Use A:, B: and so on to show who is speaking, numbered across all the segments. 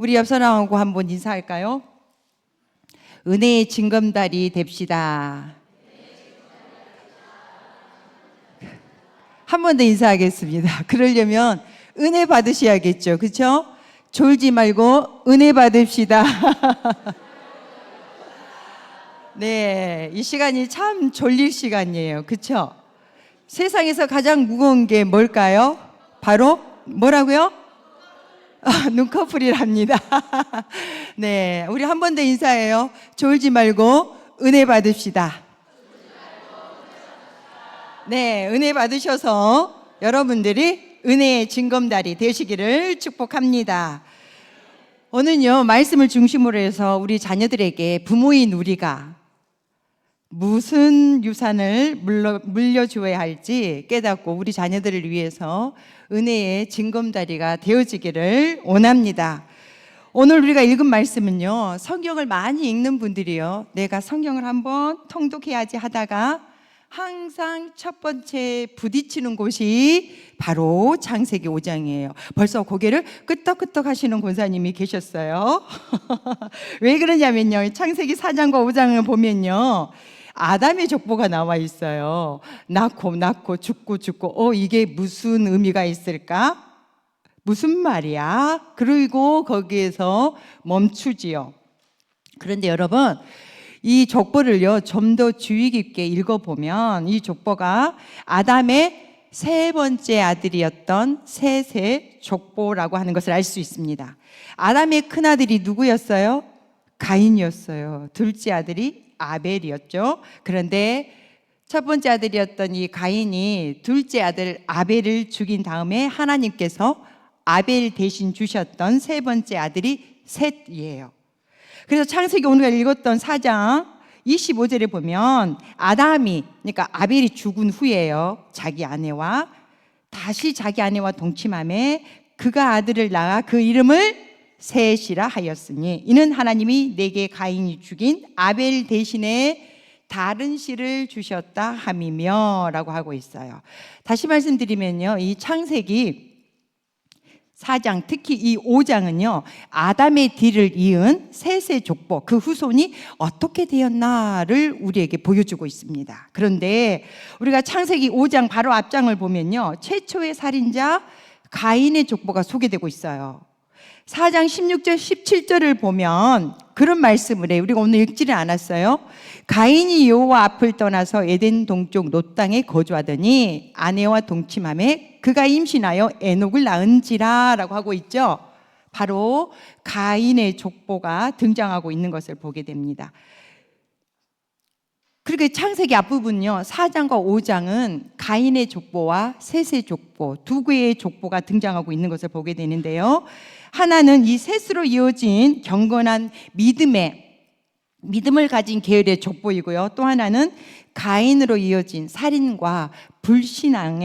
A: 우리 옆 사람하고 한번 인사할까요? 은혜의 징검다리 됩시다. 한 번 더 인사하겠습니다. 그러려면 은혜 받으셔야겠죠. 그렇죠? 졸지 말고 은혜 받읍시다. 네, 이 시간이 참 졸릴 시간이에요. 그렇죠? 세상에서 가장 무거운 게 뭘까요? 바로 뭐라고요? 눈꺼풀이랍니다. 네, 우리 한 번 더 인사해요. 졸지 말고 은혜 받읍시다. 네, 은혜 받으셔서 여러분들이 은혜의 징검다리 되시기를 축복합니다. 오늘은요, 말씀을 중심으로 해서 우리 자녀들에게 부모인 우리가 무슨 유산을 물려주어야 할지 깨닫고 우리 자녀들을 위해서 은혜의 징검다리가 되어지기를 원합니다. 오늘 우리가 읽은 말씀은요, 성경을 많이 읽는 분들이요, 내가 성경을 한번 통독해야지 하다가 항상 첫 번째 부딪히는 곳이 바로 창세기 5장이에요. 벌써 고개를 끄덕끄덕 하시는 권사님이 계셨어요. 왜 그러냐면요, 창세기 4장과 5장을 보면요, 아담의 족보가 나와 있어요. 낳고 죽고 이게 무슨 의미가 있을까? 무슨 말이야? 그리고 거기에서 멈추지요. 그런데 여러분, 이 족보를요, 좀 더 주의 깊게 읽어보면 이 족보가 아담의 세 번째 아들이었던 셋의 족보라고 하는 것을 알 수 있습니다. 아담의 큰아들이 누구였어요? 가인이었어요. 둘째 아들이 아벨이었죠. 그런데 첫 번째 아들이었던 이 가인이 둘째 아들 아벨을 죽인 다음에 하나님께서 아벨 대신 주셨던 세 번째 아들이 셋이에요. 그래서 창세기 오늘 읽었던 4장 25절에 보면 아담이, 그러니까 아벨이 죽은 후에요, 자기 아내와 다시 자기 아내와 동침하며 그가 아들을 낳아 그 이름을 셋이라 하였으니 이는 하나님이 내게 가인이 죽인 아벨 대신에 다른 씨를 주셨다 함이며 라고 하고 있어요. 다시 말씀드리면요, 이 창세기 4장, 특히 이 5장은요, 아담의 뒤를 이은 셋의 족보, 그 후손이 어떻게 되었나를 우리에게 보여주고 있습니다. 그런데 우리가 창세기 5장 바로 앞장을 보면요, 최초의 살인자 가인의 족보가 소개되고 있어요. 4장 16절 17절을 보면 그런 말씀을 해요. 우리가 오늘 읽지를 않았어요. 가인이 여호와 앞을 떠나서 에덴 동쪽 롯 땅에 거주하더니 아내와 동침하며 그가 임신하여 에녹을 낳은지라 라고 하고 있죠. 바로 가인의 족보가 등장하고 있는 것을 보게 됩니다. 그렇게 창세기 앞부분요, 4장과 5장은 가인의 족보와 셋의 족보, 두 개의 족보가 등장하고 있는 것을 보게 되는데요, 하나는 이 셋으로 이어진 경건한 믿음을 가진 계열의 족보이고요, 또 하나는 가인으로 이어진 살인과 불신앙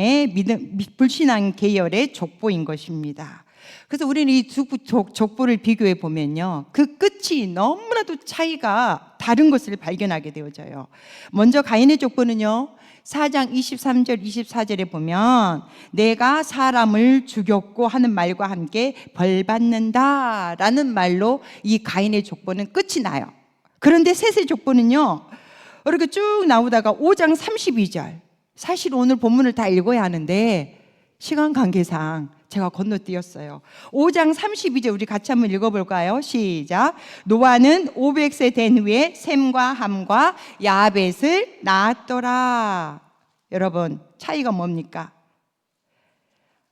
A: 계열의 족보인 것입니다. 그래서 우리는 이 두 족보를 비교해 보면요, 그 끝이 너무나도 차이가 다른 것을 발견하게 되어져요. 먼저 가인의 족보는요, 4장 23절 24절에 보면 내가 사람을 죽였고 하는 말과 함께 벌 받는다 라는 말로 이 가인의 족보는 끝이 나요. 그런데 셋의 족보는요, 이렇게 쭉 나오다가 5장 32절, 사실 오늘 본문을 다 읽어야 하는데 시간 관계상 제가 건너뛰었어요. 5장 32절 우리 같이 한번 읽어볼까요? 시작. 노아는 500세 된 후에 셈과 함과 야벳을 낳았더라. 여러분, 차이가 뭡니까?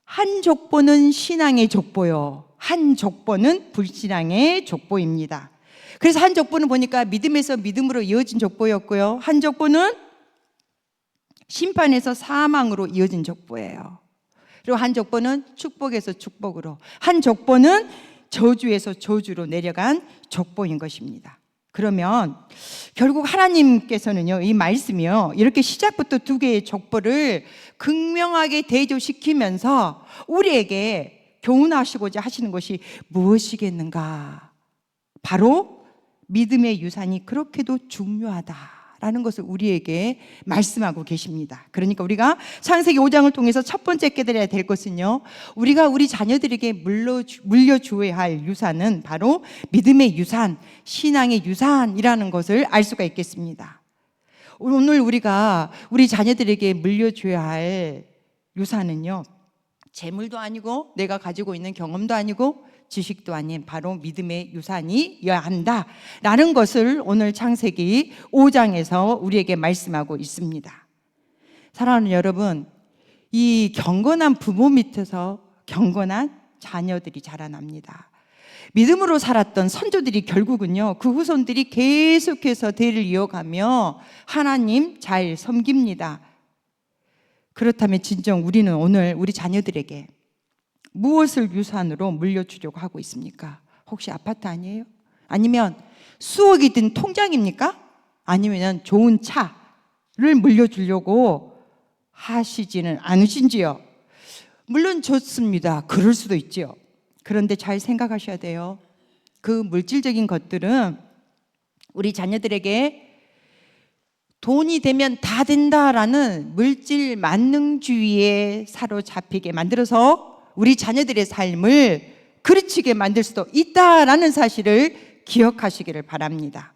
A: 한 족보는 신앙의 족보요, 한 족보는 불신앙의 족보입니다. 그래서 한 족보는 보니까 믿음에서 믿음으로 이어진 족보였고요, 한 족보는 심판에서 사망으로 이어진 족보예요. 그리고 한 족보는 축복에서 축복으로, 한 족보는 저주에서 저주로 내려간 족보인 것입니다. 그러면 결국 하나님께서는요, 이 말씀이요, 이렇게 시작부터 두 개의 족보를 극명하게 대조시키면서 우리에게 교훈하시고자 하시는 것이 무엇이겠는가? 바로 믿음의 유산이 그렇게도 중요하다라고 라는 것을 우리에게 말씀하고 계십니다. 그러니까 우리가 창세기 5장을 통해서 첫 번째 깨달아야 될 것은요, 우리가 우리 자녀들에게 물려주어야 할 유산은 바로 믿음의 유산, 신앙의 유산이라는 것을 알 수가 있겠습니다. 오늘 우리가 우리 자녀들에게 물려줘야 할 유산은요, 재물도 아니고 내가 가지고 있는 경험도 아니고 지식도 아닌 바로 믿음의 유산이어야 한다라는 것을 오늘 창세기 5장에서 우리에게 말씀하고 있습니다. 사랑하는 여러분, 이 경건한 부모 밑에서 경건한 자녀들이 자라납니다. 믿음으로 살았던 선조들이 결국은요, 그 후손들이 계속해서 대를 이어가며 하나님 잘 섬깁니다. 그렇다면 진정 우리는 오늘 우리 자녀들에게 무엇을 유산으로 물려주려고 하고 있습니까? 혹시 아파트 아니에요? 아니면 수억이 든 통장입니까? 아니면 좋은 차를 물려주려고 하시지는 않으신지요? 물론 좋습니다. 그럴 수도 있지요. 그런데 잘 생각하셔야 돼요. 그 물질적인 것들은 우리 자녀들에게 돈이 되면 다 된다라는 물질 만능주의에 사로잡히게 만들어서 우리 자녀들의 삶을 그르치게 만들 수도 있다라는 사실을 기억하시기를 바랍니다.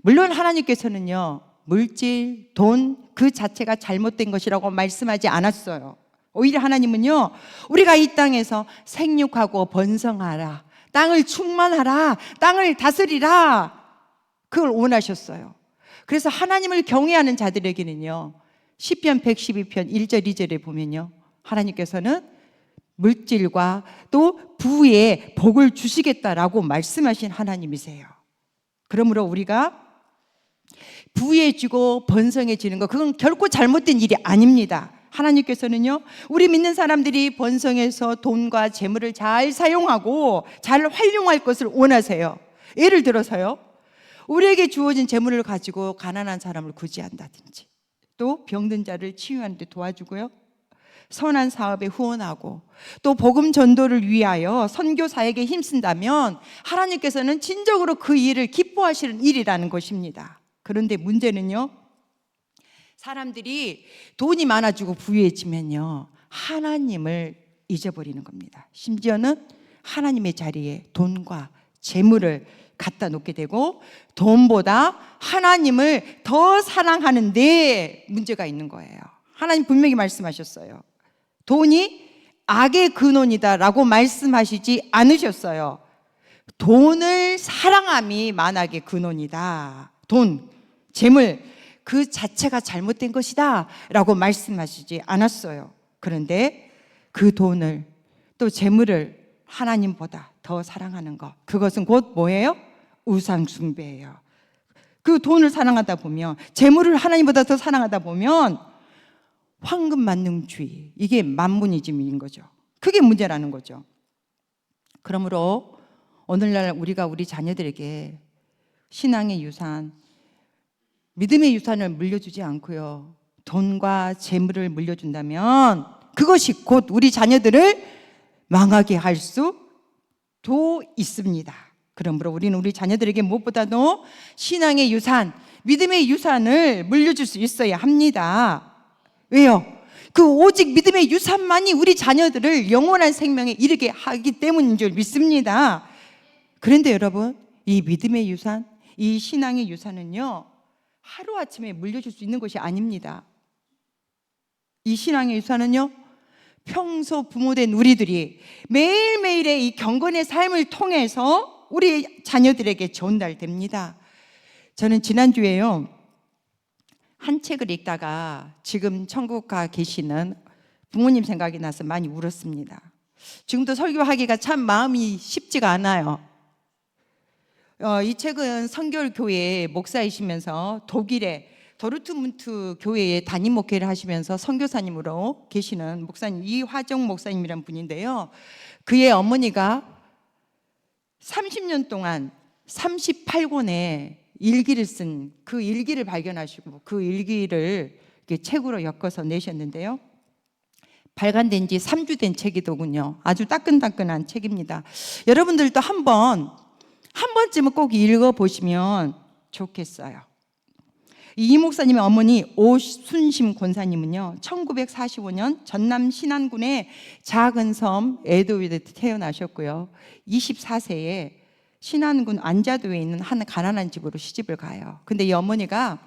A: 물론 하나님께서는요, 물질, 돈 그 자체가 잘못된 것이라고 말씀하지 않았어요. 오히려 하나님은요, 우리가 이 땅에서 생육하고 번성하라, 땅을 충만하라, 땅을 다스리라, 그걸 원하셨어요. 그래서 하나님을 경외하는 자들에게는요, 시편 112편 1절 2절에 보면요, 하나님께서는 물질과 또 부의 복을 주시겠다라고 말씀하신 하나님이세요. 그러므로 우리가 부해지고 번성해지는 것, 그건 결코 잘못된 일이 아닙니다. 하나님께서는요, 우리 믿는 사람들이 번성해서 돈과 재물을 잘 사용하고 잘 활용할 것을 원하세요. 예를 들어서요, 우리에게 주어진 재물을 가지고 가난한 사람을 구제한다든지, 또 병든 자를 치유하는 데 도와주고요, 선한 사업에 후원하고 또 복음 전도를 위하여 선교사에게 힘쓴다면 하나님께서는 진정으로 그 일을 기뻐하시는 일이라는 것입니다. 그런데 문제는요, 사람들이 돈이 많아지고 부유해지면요, 하나님을 잊어버리는 겁니다. 심지어는 하나님의 자리에 돈과 재물을 갖다 놓게 되고 돈보다 하나님을 더 사랑하는데 문제가 있는 거예요. 하나님 분명히 말씀하셨어요. 돈이 악의 근원이다라고 말씀하시지 않으셨어요. 돈을 사랑함이 만악의 근원이다. 돈, 재물 그 자체가 잘못된 것이다 라고 말씀하시지 않았어요. 그런데 그 돈을 또 재물을 하나님보다 더 사랑하는 것, 그것은 곧 뭐예요? 우상숭배예요. 그 돈을 사랑하다 보면, 재물을 하나님보다 더 사랑하다 보면 황금만능주의, 이게 만문이즘인 거죠. 그게 문제라는 거죠. 그러므로 오늘날 우리가 우리 자녀들에게 신앙의 유산, 믿음의 유산을 물려주지 않고요, 돈과 재물을 물려준다면 그것이 곧 우리 자녀들을 망하게 할 수도 있습니다. 그러므로 우리는 우리 자녀들에게 무엇보다도 신앙의 유산, 믿음의 유산을 물려줄 수 있어야 합니다. 왜요? 그 오직 믿음의 유산만이 우리 자녀들을 영원한 생명에 이르게 하기 때문인 줄 믿습니다. 그런데 여러분, 이 믿음의 유산, 이 신앙의 유산은요, 하루아침에 물려줄 수 있는 것이 아닙니다. 이 신앙의 유산은요, 평소 부모된 우리들이 매일매일의 이 경건의 삶을 통해서 우리 자녀들에게 전달됩니다. 저는 지난주에요, 한 책을 읽다가 지금 천국 가 계시는 부모님 생각이 나서 많이 울었습니다. 지금도 설교하기가 참 마음이 쉽지가 않아요. 이 책은 성결교회 목사이시면서 독일의 도르트문트 교회에 담임 목회를 하시면서 선교사님으로 계시는 목사님 이화정 목사님이란 분인데요, 그의 어머니가 30년 동안 38권의 일기를 쓴 그 일기를 발견하시고 그 일기를 책으로 엮어서 내셨는데요, 발간된 지 3주 된 책이더군요. 아주 따끈따끈한 책입니다. 여러분들도 한 번쯤은 꼭 읽어보시면 좋겠어요. 이 목사님의 어머니 오순심 권사님은요, 1945년 전남 신안군의 작은 섬 에도위에 태어나셨고요. 24세에 신안군 안자도에 있는 한 가난한 집으로 시집을 가요. 근데 이 어머니가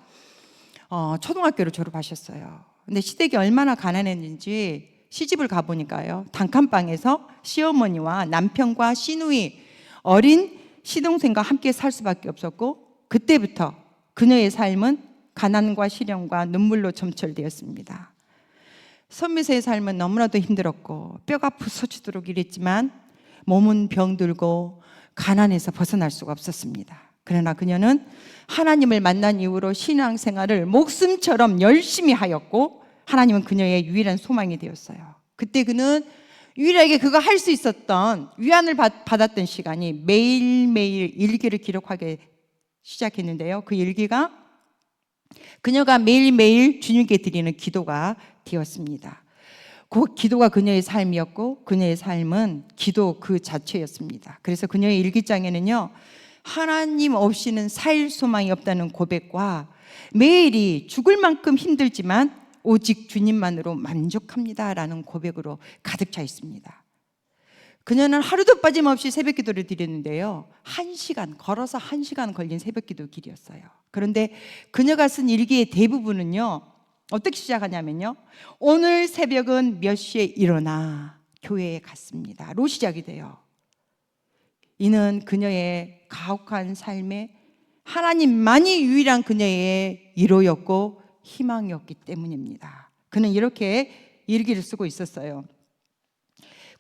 A: 초등학교를 졸업하셨어요. 근데 시댁이 얼마나 가난했는지 시집을 가보니까요, 단칸방에서 시어머니와 남편과 시누이, 어린 시동생과 함께 살 수밖에 없었고, 그때부터 그녀의 삶은 가난과 시련과 눈물로 점철되었습니다. 섬에서의 삶은 너무나도 힘들었고 뼈가 부서지도록 일했지만 몸은 병들고 가난해서 벗어날 수가 없었습니다. 그러나 그녀는 하나님을 만난 이후로 신앙생활을 목숨처럼 열심히 하였고, 하나님은 그녀의 유일한 소망이 되었어요. 그때 그는 유일하게 그가 할 수 있었던, 위안을 받았던 시간이 매일매일 일기를 기록하게 시작했는데요, 그 일기가 그녀가 매일매일 주님께 드리는 기도가 되었습니다. 그 기도가 그녀의 삶이었고, 그녀의 삶은 기도 그 자체였습니다. 그래서 그녀의 일기장에는요, 하나님 없이는 살 소망이 없다는 고백과 매일이 죽을 만큼 힘들지만 오직 주님만으로 만족합니다라는 고백으로 가득 차 있습니다. 그녀는 하루도 빠짐없이 새벽 기도를 드렸는데요, 1시간, 걸어서 1시간 걸린 새벽 기도 길이었어요. 그런데 그녀가 쓴 일기의 대부분은요, 어떻게 시작하냐면요, 오늘 새벽은 몇 시에 일어나 교회에 갔습니다 로 시작이 돼요. 이는 그녀의 가혹한 삶에 하나님만이 유일한 그녀의 위로였고 희망이었기 때문입니다. 그는 이렇게 일기를 쓰고 있었어요.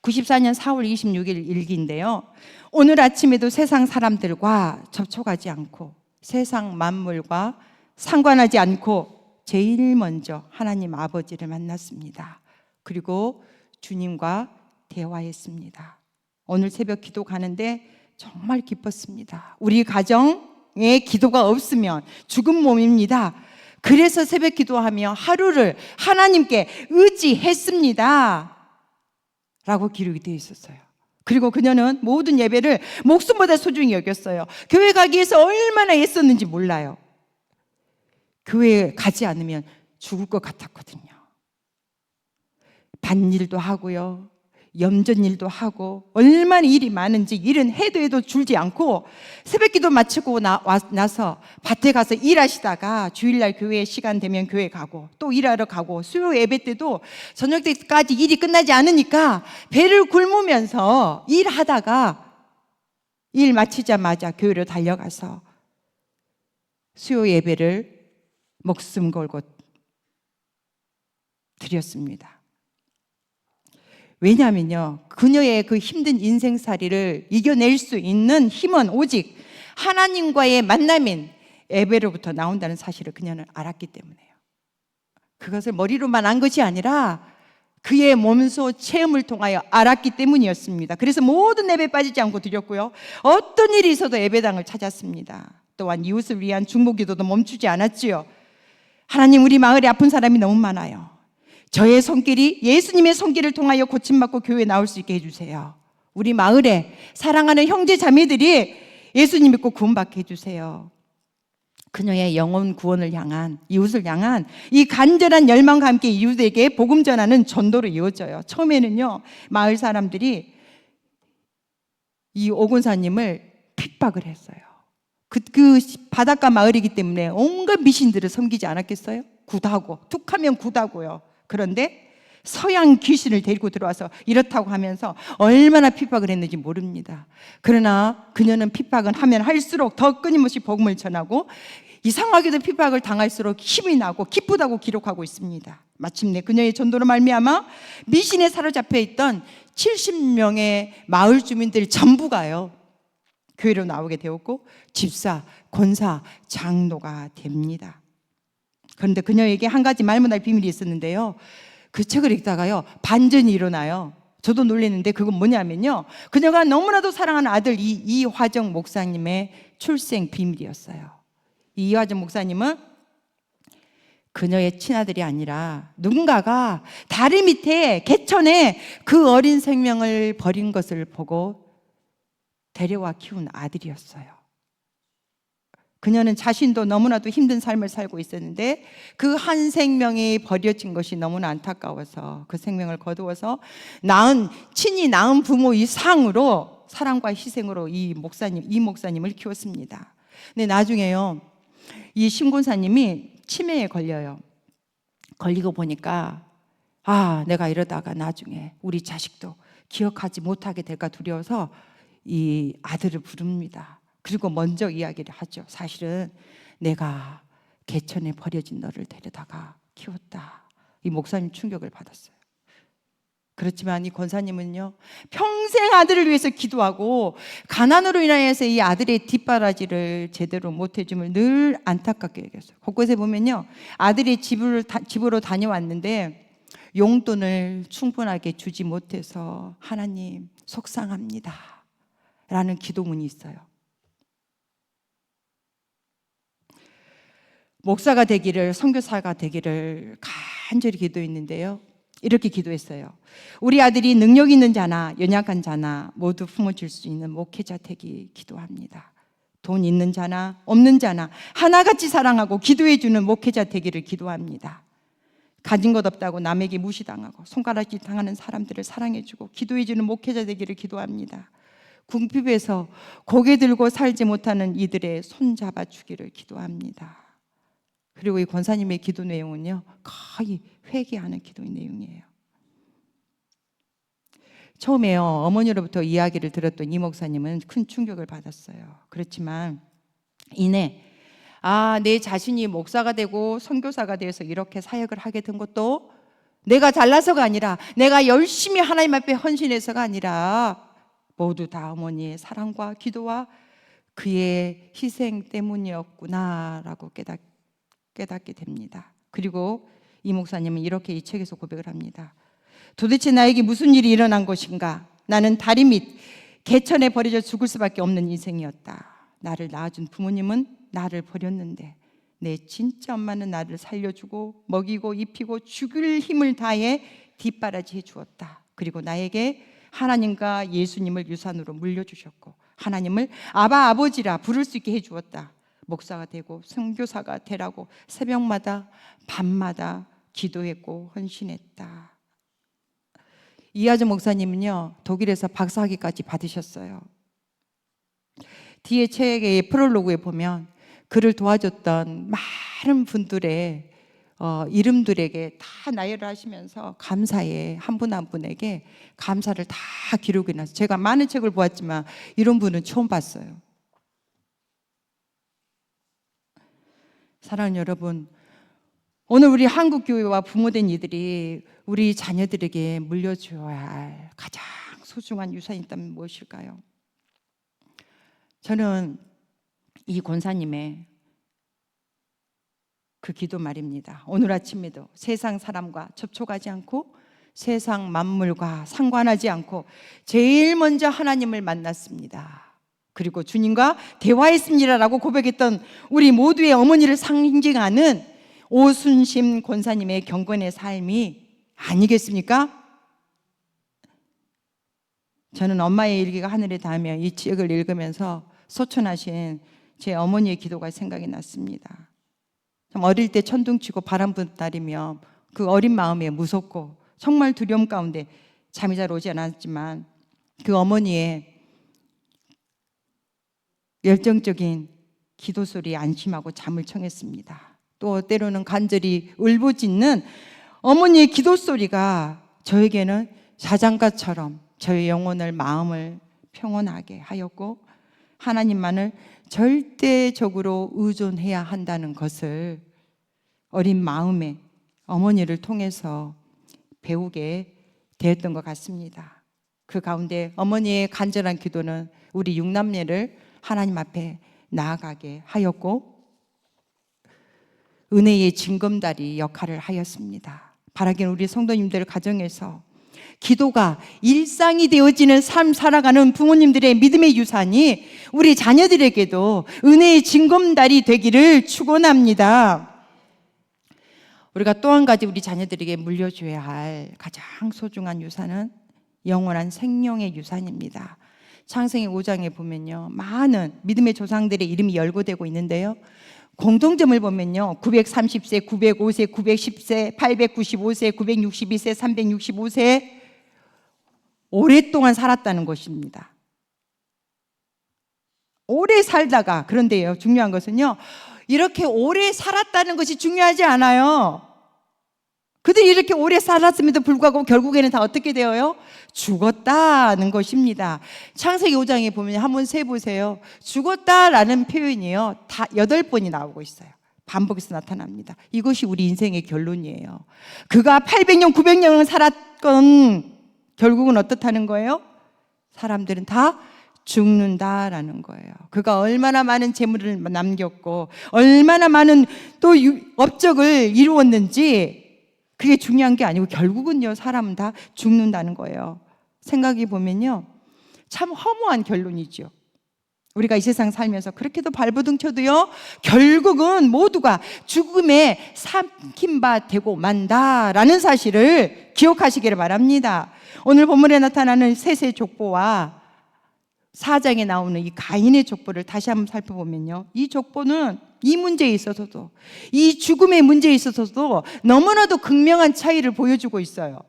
A: 94년 4월 26일 일기인데요, 오늘 아침에도 세상 사람들과 접촉하지 않고 세상 만물과 상관하지 않고 제일 먼저 하나님 아버지를 만났습니다. 그리고 주님과 대화했습니다. 오늘 새벽 기도 가는데 정말 기뻤습니다. 우리 가정에 기도가 없으면 죽은 몸입니다. 그래서 새벽 기도하며 하루를 하나님께 의지했습니다 라고 기록이 되어 있었어요. 그리고 그녀는 모든 예배를 목숨보다 소중히 여겼어요. 교회 가기 위해서 얼마나 애썼는지 몰라요. 교회에 가지 않으면 죽을 것 같았거든요. 밭일도 하고요, 염전일도 하고, 얼마나 일이 많은지 일은 해도 줄지 않고 새벽기도 마치고 나서 밭에 가서 일하시다가 주일날 교회 시간 되면 교회 가고 또 일하러 가고, 수요 예배 때도 저녁 때까지 일이 끝나지 않으니까 배를 굶으면서 일하다가 일 마치자마자 교회로 달려가서 수요 예배를 목숨 걸고 드렸습니다. 왜냐하면요, 그녀의 그 힘든 인생살이를 이겨낼 수 있는 힘은 오직 하나님과의 만남인 예배로부터 나온다는 사실을 그녀는 알았기 때문에요. 그것을 머리로만 안 것이 아니라 그의 몸소 체험을 통하여 알았기 때문이었습니다. 그래서 모든 예배 빠지지 않고 드렸고요, 어떤 일이 있어도 예배당을 찾았습니다. 또한 이웃을 위한 중보기도도 멈추지 않았지요. 하나님, 우리 마을에 아픈 사람이 너무 많아요. 저의 손길이 예수님의 손길을 통하여 고침받고 교회에 나올 수 있게 해주세요. 우리 마을에 사랑하는 형제 자매들이 예수님 믿고 구원받게 해주세요. 그녀의 영혼 구원을 향한, 이웃을 향한 이 간절한 열망과 함께 이웃에게 복음 전하는 전도로 이어져요. 처음에는요, 마을 사람들이 이 오건사님을 핍박을 했어요. 그 바닷가 마을이기 때문에 온갖 미신들을 섬기지 않았겠어요? 굿하고, 툭하면 굿하고요. 그런데 서양 귀신을 데리고 들어와서 이렇다고 하면서 얼마나 핍박을 했는지 모릅니다. 그러나 그녀는 핍박은 하면 할수록 더 끊임없이 복음을 전하고, 이상하게도 핍박을 당할수록 힘이 나고 기쁘다고 기록하고 있습니다. 마침내 그녀의 전도로 말미암아 미신에 사로잡혀 있던 70명의 마을 주민들 전부가요, 교회로 나오게 되었고 집사, 권사, 장로가 됩니다. 그런데 그녀에게 한 가지 말문할 비밀이 있었는데요, 그 책을 읽다가요, 반전이 일어나요. 저도 놀랐는데 그건 뭐냐면요, 그녀가 너무나도 사랑하는 아들 이화정 목사님의 출생 비밀이었어요. 이화정 목사님은 그녀의 친아들이 아니라 누군가가 다리 밑에 개천에 그 어린 생명을 버린 것을 보고 데려와 키운 아들이었어요. 그녀는 자신도 너무나도 힘든 삶을 살고 있었는데 그 한 생명이 버려진 것이 너무나 안타까워서 그 생명을 거두어서 친히 낳은 부모 이상으로 사랑과 희생으로 이 목사님을 키웠습니다. 근데 나중에요, 이 신군사님이 치매에 걸려요. 걸리고 보니까 내가 이러다가 나중에 우리 자식도 기억하지 못하게 될까 두려워서 이 아들을 부릅니다. 그리고 먼저 이야기를 하죠. 사실은 내가 개천에 버려진 너를 데려다가 키웠다. 이 목사님 충격을 받았어요. 그렇지만 이 권사님은요, 평생 아들을 위해서 기도하고 가난으로 인하여서 이 아들의 뒷바라지를 제대로 못해줌을 늘 안타깝게 여겼어요. 곳곳에 보면요, 아들이 집으로 다녀왔는데 용돈을 충분하게 주지 못해서 하나님 속상합니다 라는 기도문이 있어요. 목사가 되기를, 선교사가 되기를 간절히 기도했는데요, 이렇게 기도했어요. 우리 아들이 능력 있는 자나 연약한 자나 모두 품어줄 수 있는 목회자 되기 기도합니다. 돈 있는 자나 없는 자나 하나같이 사랑하고 기도해주는 목회자 되기를 기도합니다. 가진 것 없다고 남에게 무시당하고 손가락질 당하는 사람들을 사랑해주고 기도해주는 목회자 되기를 기도합니다. 궁핍에서 고개 들고 살지 못하는 이들의 손 잡아주기를 기도합니다. 그리고 이 권사님의 기도 내용은요, 거의 회개하는 기도의 내용이에요. 처음에요, 어머니로부터 이야기를 들었던 이 목사님은 큰 충격을 받았어요. 그렇지만 이내 내 자신이 목사가 되고 선교사가 되어서 이렇게 사역을 하게 된 것도 내가 잘나서가 아니라, 내가 열심히 하나님 앞에 헌신해서가 아니라 모두 다 어머니의 사랑과 기도와 그의 희생 때문이었구나라고 깨닫게 됩니다. 그리고 이 목사님은 이렇게 이 책에서 고백을 합니다. 도대체 나에게 무슨 일이 일어난 것인가? 나는 다리 밑 개천에 버려져 죽을 수밖에 없는 인생이었다. 나를 낳아준 부모님은 나를 버렸는데 내 진짜 엄마는 나를 살려주고 먹이고 입히고 죽일 힘을 다해 뒷바라지 해주었다. 그리고 나에게 하나님과 예수님을 유산으로 물려주셨고 하나님을 아바 아버지라 부를 수 있게 해주었다. 목사가 되고 선교사가 되라고 새벽마다 밤마다 기도했고 헌신했다. 이하준 목사님은요, 독일에서 박사학위까지 받으셨어요. 뒤에 책의 프롤로그에 보면 그를 도와줬던 많은 분들의 이름들에게 다 나열을 하시면서 감사에 한 분 한 분에게 감사를 다 기록해 놨어요. 제가 많은 책을 보았지만 이런 분은 처음 봤어요. 사랑하는 여러분, 오늘 우리 한국교회와 부모된 이들이 우리 자녀들에게 물려줘야 할 가장 소중한 유산이 있다면 무엇일까요? 저는 이 권사님의 그 기도 말입니다. 오늘 아침에도 세상 사람과 접촉하지 않고 세상 만물과 상관하지 않고 제일 먼저 하나님을 만났습니다. 그리고 주님과 대화했습니다라고 고백했던 우리 모두의 어머니를 상징하는 오순심 권사님의 경건의 삶이 아니겠습니까? 저는 엄마의 일기가 하늘에 닿으며 이 책을 읽으면서 소천하신 제 어머니의 기도가 생각이 났습니다. 참 어릴 때 천둥치고 바람 부는 날이며 그 어린 마음에 무섭고 정말 두려움 가운데 잠이 잘 오지 않았지만 그 어머니의 열정적인 기도 소리에 안심하고 잠을 청했습니다. 또 때로는 간절히 울부짖는 어머니의 기도 소리가 저에게는 자장가처럼 저의 영혼을, 마음을 평온하게 하였고 하나님만을 절대적으로 의존해야 한다는 것을 어린 마음에 어머니를 통해서 배우게 되었던 것 같습니다. 그 가운데 어머니의 간절한 기도는 우리 육남매를 하나님 앞에 나아가게 하였고 은혜의 징검다리 역할을 하였습니다. 바라기는 우리 성도님들 가정에서 기도가 일상이 되어지는 삶 살아가는 부모님들의 믿음의 유산이 우리 자녀들에게도 은혜의 징검다리 되기를 축원합니다. 우리가 또 한 가지 우리 자녀들에게 물려줘야 할 가장 소중한 유산은 영원한 생명의 유산입니다. 창세기 5장에 보면요, 많은 믿음의 조상들의 이름이 열거되고 있는데요, 공통점을 보면요, 930세, 905세, 910세, 895세, 962세, 365세 오랫동안 살았다는 것입니다. 오래 살다가, 그런데요, 중요한 것은요, 이렇게 오래 살았다는 것이 중요하지 않아요. 그들이 이렇게 오래 살았음에도 불구하고 결국에는 다 어떻게 되어요? 죽었다는 것입니다. 창세기 5장에 보면 한번 세보세요. 죽었다라는 표현이요, 다 8번이 나오고 있어요. 반복해서 나타납니다. 이것이 우리 인생의 결론이에요. 그가 800년, 900년을 살았건 결국은 어떻다는 거예요? 사람들은 다 죽는다라는 거예요. 그가 얼마나 많은 재물을 남겼고 얼마나 많은 또 업적을 이루었는지 그게 중요한 게 아니고 결국은요, 사람은 다 죽는다는 거예요. 생각해 보면요, 참 허무한 결론이죠. 우리가 이 세상 살면서 그렇게도 발버둥 쳐도요, 결국은 모두가 죽음에 삼킨 바 되고 만다라는 사실을 기억하시기를 바랍니다. 오늘 본문에 나타나는 셋의 족보와 4장에 나오는 이 가인의 족보를 다시 한번 살펴보면요, 이 족보는 이 문제에 있어서도, 이 죽음의 문제에 있어서도 너무나도 극명한 차이를 보여주고 있어요.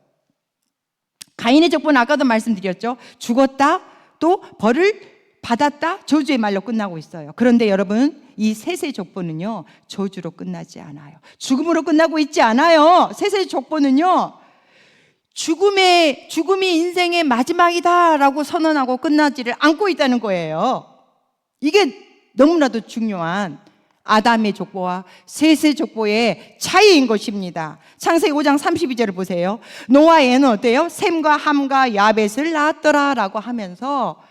A: 가인의 족보는 아까도 말씀드렸죠. 죽었다, 또 벌을 받았다, 저주의 말로 끝나고 있어요. 그런데 여러분, 이 셋의 족보는요, 저주로 끝나지 않아요. 죽음으로 끝나고 있지 않아요. 셋의 족보는요, 죽음이 인생의 마지막이다라고 선언하고 끝나지를 않고 있다는 거예요. 이게 너무나도 중요한 아담의 족보와 셋의 족보의 차이인 것입니다. 창세기 5장 32절을 보세요. 노아에는 어때요? 셈과 함과 야벳을 낳았더라라고 하면서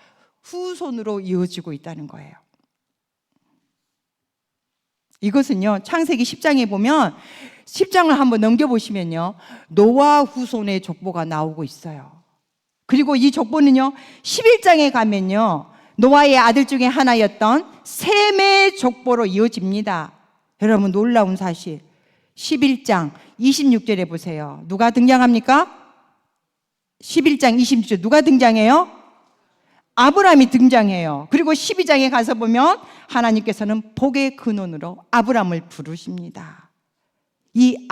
A: 후손으로 이어지고 있다는 거예요. 이것은요, 창세기 10장에 보면 10장을 한번 넘겨보시면요, 노아 후손의 족보가 나오고 있어요. 그리고 이 족보는요, 11장에 가면요, 노아의 아들 중에 하나였던 셈의 족보로 이어집니다. 여러분, 놀라운 사실, 11장 26절에 보세요. 누가 등장합니까? 11장 26절 누가 등장해요? 아브라함이 등장해요. 그리고 12장에 가서 보면 하나님께서는 복의 근원으로 아브라함을 부르십니다. 이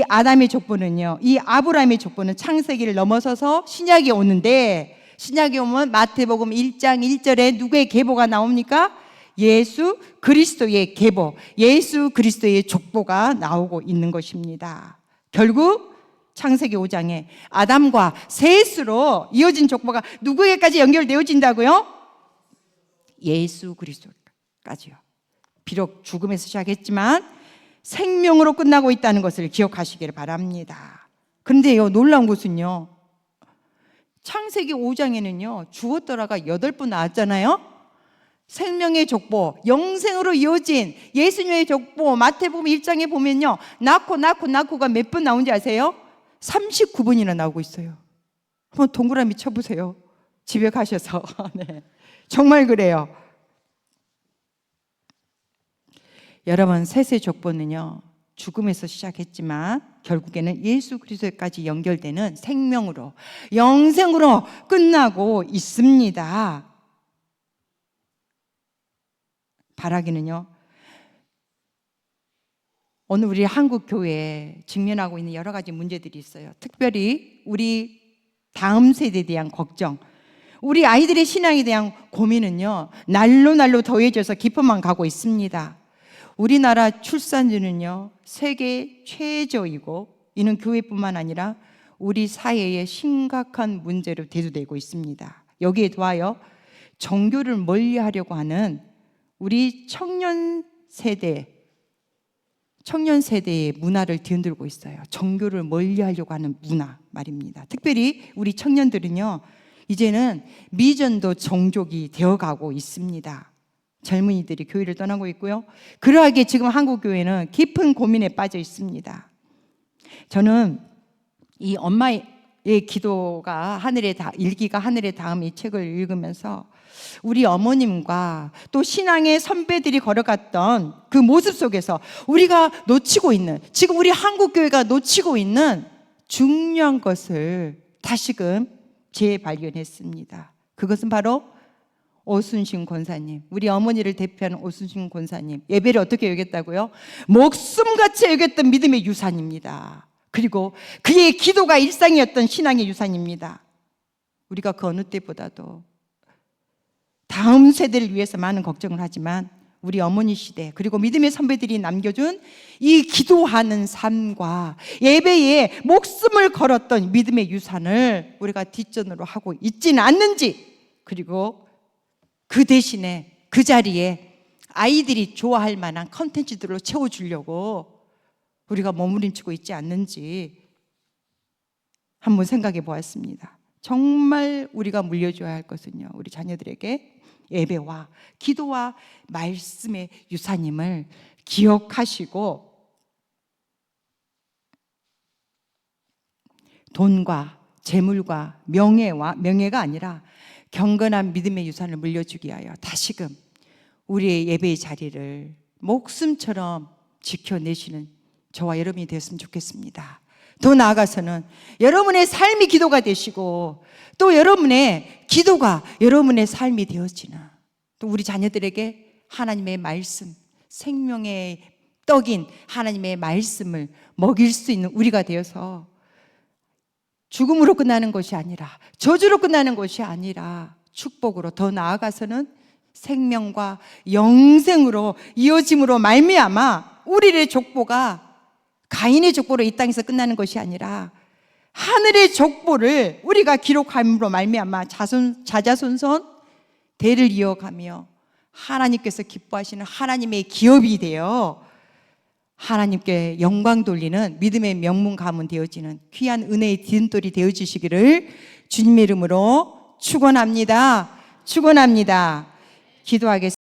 A: 아담의 족보는요, 이 아브라함의 족보는 창세기를 넘어서서 신약에 오는데, 신약에 오면 마태복음 1장 1절에 누구의 계보가 나옵니까? 예수 그리스도의 계보, 예수 그리스도의 족보가 나오고 있는 것입니다. 결국 창세기 5장에 아담과 셋으로 이어진 족보가 누구에게까지 연결되어진다고요? 예수 그리스도까지요. 비록 죽음에서 시작했지만 생명으로 끝나고 있다는 것을 기억하시기를 바랍니다. 그런데요, 놀라운 것은요, 창세기 5장에는요 죽었더라가 8번 나왔잖아요. 생명의 족보, 영생으로 이어진 예수님의 족보, 마태복음 1장에 보면요, 낳고가 몇 번 나온지 아세요? 39번이나 나오고 있어요. 한번 동그라미 쳐보세요. 집에 가셔서. 네, 정말 그래요. 여러분, 셋의 족보는요, 죽음에서 시작했지만 결국에는 예수 그리스도까지 연결되는 생명으로, 영생으로 끝나고 있습니다. 바라기는요, 오늘 우리 한국 교회에 직면하고 있는 여러 가지 문제들이 있어요. 특별히 우리 다음 세대에 대한 걱정, 우리 아이들의 신앙에 대한 고민은요, 날로 더해져서 깊어만 가고 있습니다. 우리나라 출산율은요, 세계 최저이고, 이는 교회뿐만 아니라 우리 사회의 심각한 문제로 대두되고 있습니다. 여기에 더하여 종교를 멀리하려고 하는 우리 청년 세대의 문화를 뒤흔들고 있어요. 종교를 멀리하려고 하는 문화 말입니다. 특별히 우리 청년들은요, 이제는 미전도 종족이 되어가고 있습니다. 젊은이들이 교회를 떠나고 있고요, 그러하게 지금 한국 교회는 깊은 고민에 빠져 있습니다. 저는 이 엄마의 기도가 일기가 하늘에 닿음, 이 책을 읽으면서 우리 어머님과 또 신앙의 선배들이 걸어갔던 그 모습 속에서 우리가 놓치고 있는, 지금 우리 한국 교회가 놓치고 있는 중요한 것을 다시금 재발견했습니다. 그것은 바로 오순신 권사님, 우리 어머니를 대표하는 오순신 권사님, 예배를 어떻게 여겼다고요? 목숨같이 여겼던 믿음의 유산입니다. 그리고 그의 기도가 일상이었던 신앙의 유산입니다. 우리가 그 어느 때보다도 다음 세대를 위해서 많은 걱정을 하지만 우리 어머니 시대 그리고 믿음의 선배들이 남겨준 이 기도하는 삶과 예배에 목숨을 걸었던 믿음의 유산을 우리가 뒷전으로 하고 있지는 않는지, 그리고 그 대신에 그 자리에 아이들이 좋아할 만한 컨텐츠들로 채워주려고 우리가 머무림치고 있지 않는지 한번 생각해 보았습니다. 정말 우리가 물려줘야 할 것은요, 우리 자녀들에게 예배와 기도와 말씀의 유산임을 기억하시고, 돈과 재물과 명예가 아니라 경건한 믿음의 유산을 물려주기 위하여 다시금 우리의 예배의 자리를 목숨처럼 지켜내시는 저와 여러분이 되었으면 좋겠습니다. 더 나아가서는 여러분의 삶이 기도가 되시고, 또 여러분의 기도가 여러분의 삶이 되어지는, 또 우리 자녀들에게 하나님의 말씀, 생명의 떡인 하나님의 말씀을 먹일 수 있는 우리가 되어서 죽음으로 끝나는 것이 아니라, 저주로 끝나는 것이 아니라 축복으로, 더 나아가서는 생명과 영생으로 이어짐으로 말미암아 우리의 족보가 가인의 족보로 이 땅에서 끝나는 것이 아니라 하늘의 족보를 우리가 기록함으로 말미암아 자자손손 대를 이어가며 하나님께서 기뻐하시는 하나님의 기업이 되어 하나님께 영광 돌리는 믿음의 명문 가문 되어지는 귀한 은혜의 디딤돌이 되어주시기를 주님의 이름으로 축원합니다. 기도하겠습니다.